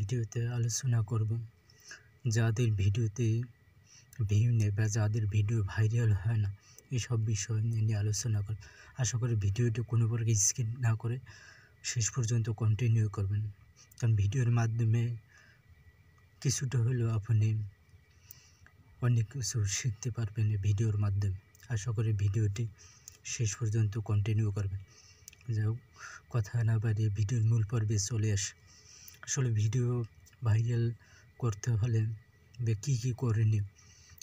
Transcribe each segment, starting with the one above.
ভিডিওতে আলোচনা করব যাদের ভিডিওতে ভিউ নেই বা যাদের ভিডিও ভাইরাল হয় না, এসব বিষয় নিয়ে আলোচনা করব। আশা করি ভিডিওটি কোনো প্রকার স্কিপ না করে শেষ পর্যন্ত কন্টিনিউ করবেন, কারণ ভিডিওর মাধ্যমে কিছুটা হলেও আপনি অনেক কিছু শিখতে পারবেন ভিডিওর মাধ্যমে। আশা করি ভিডিওটি শেষ পর্যন্ত কন্টিনিউ করবেন। যাই হোক, কথা না বাড়িয়ে ভিডিওর মূল পর্বে চলে আসে। আসলে ভিডিও ভাইরাল করতে হলে কী কী করণীয়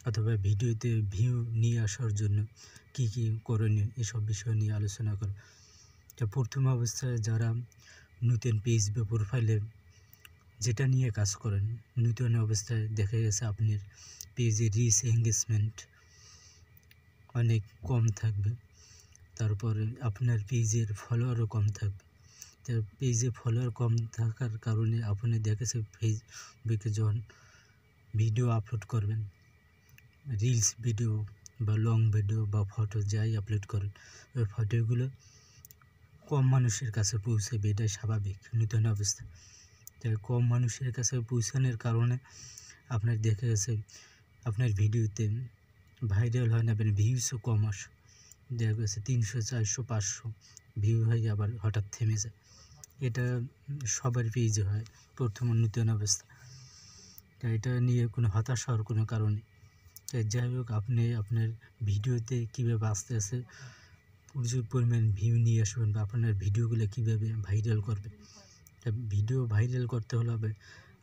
অথবা ভিডিওতে ভিউ নিয়ে আসার জন্য কী কী করণীয়, এসব বিষয় নিয়ে আলোচনা করব। তো প্রথম অবস্থায় যারা নতুন পেজ বা প্রোফাইলে যেটা নিয়ে কাজ করেন, নতুন অবস্থায় দেখা গেছে আপনার পেজে রিচ এঙ্গেজমেন্ট অনেক কম থাকবে, তারপরে আপনার পেজের ফলোয়ারও কম থাকবে। তো পেজে ফলোয়ার কম থাকার কারণে আপনি দেখেছে ফেসবুকে যখন ভিডিও আপলোড করবেন, রিলস ভিডিও বা লং ভিডিও বা ফটো যাই আপলোড করেন, ওই ফটোগুলো কম মানুষের কাছে পৌঁছাবে, এটাই স্বাভাবিক নতুন অবস্থা। তাই কম মানুষের কাছে পৌঁছানোর কারণে আপনার দেখা গেছে আপনার ভিডিওতে ভাইরাল হয় না, ভিউসও কম আসে। দেখা গেছে 300, 400, 500 ভিউ হয়ে আবার হঠাৎ থেমে যায়। এটা সবার পেজে হয় প্রথম নতুন অবস্থা। তাই এটা নিয়ে কোনো হতাশ হওয়ার কোনো কারণ নেই। তাই যাই হোক, আপনি আপনার ভিডিওতে কীভাবে আস্তে আস্তে প্রচুর পরিমাণ ভিউ নিয়ে আসবেন বা আপনার ভিডিওগুলো কীভাবে ভাইরাল করবেন। তা ভিডিও ভাইরাল করতে হলে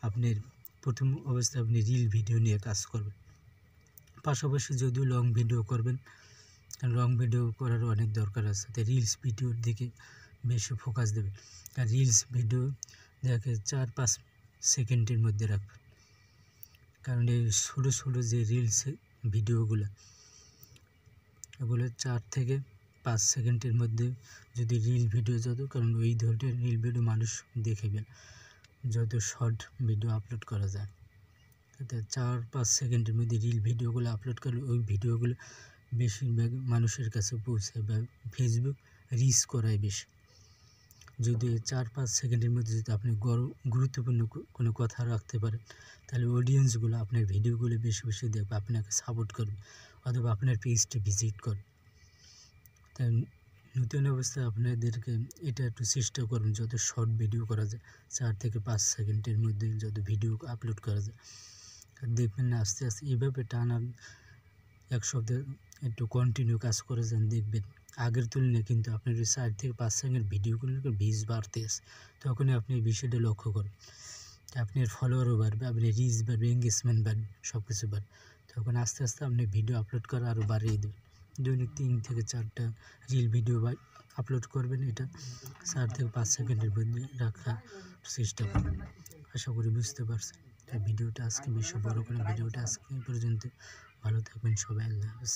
আপনার প্রথম অবস্থায় আপনি রিল ভিডিও নিয়ে কাজ করবেন। পাশাপাশি যদিও লং ভিডিও করবেন, লং ভিডিও করারও অনেক দরকার আছে, তাই রিলস ভিডিওর দিকে বেশি ফোকাস দেবেন। আর রিলস ভিডিও দেখে 4-5 সেকেন্ডের মধ্যে রাখবেন, কারণ এই ছোটো ছোটো যে রিলস ভিডিওগুলো, এগুলো 4 থেকে 5 সেকেন্ডের মধ্যে যদি রিল ভিডিও কারণ ওই ধরনের রিল ভিডিও মানুষ দেখবেন যত শর্ট ভিডিও আপলোড করা যায়। তাতে 4-5 সেকেন্ডের মধ্যে রিল ভিডিওগুলো আপলোড করলে ওই ভিডিওগুলো বেশিরভাগ মানুষের কাছে পৌঁছায় বা ফেসবুক রিচ করায় বেশি। যদি 4-5 সেকেন্ডের মধ্যে যদি আপনি গুরুত্বপূর্ণ কোনো কথা রাখতে পারেন, তাহলে অডিয়েন্সগুলো আপনার ভিডিওগুলো বেশি বেশি দেখবে, আপনাকে সাপোর্ট করবে অথবা আপনার পেজটি ভিজিট করবে। তাই নতুন অবস্থায় আপনাদেরকে এটা একটু চেষ্টা করবেন যত শর্ট ভিডিও করা যায়, 4 থেকে 5 সেকেন্ডের মধ্যে যত ভিডিও আপলোড করা যায়। দেখবেন না আস্তে আস্তে এইভাবে টানা 1 সপ্তাহ একটু কন্টিনিউ কাজ করে যান, দেখবেন আগের তুলনায় কিন্তু আপনার 4 থেকে 5 সেকেন্ড ভিডিওগুলোর ভিউজ বাড়তে আসে। তখনই আপনি এই বিষয়টা লক্ষ্য করেন, আপনার ফলোয়ারও বাড়বে, আপনার রিচ বাড়বে, এঙ্গেজমেন্ট বাড়বে, সব কিছু বাড়বে। তখন আস্তে আস্তে আপনি ভিডিও আপলোড করা আরও বাড়িয়ে দেবেন। দৈনিক 3 থেকে 4টা রিল ভিডিও আপলোড করবেন, এটা 4 থেকে 5 সেকেন্ডের মধ্যে রাখার চেষ্টা করবেন। আশা করি বুঝতে পারছেন। তাই ভিডিওটা আজকে বেশি বড় করে ভিডিওটা আজকে পর্যন্ত। ভালো থাকবেন সবাই, আল্লাহ হাফেজ।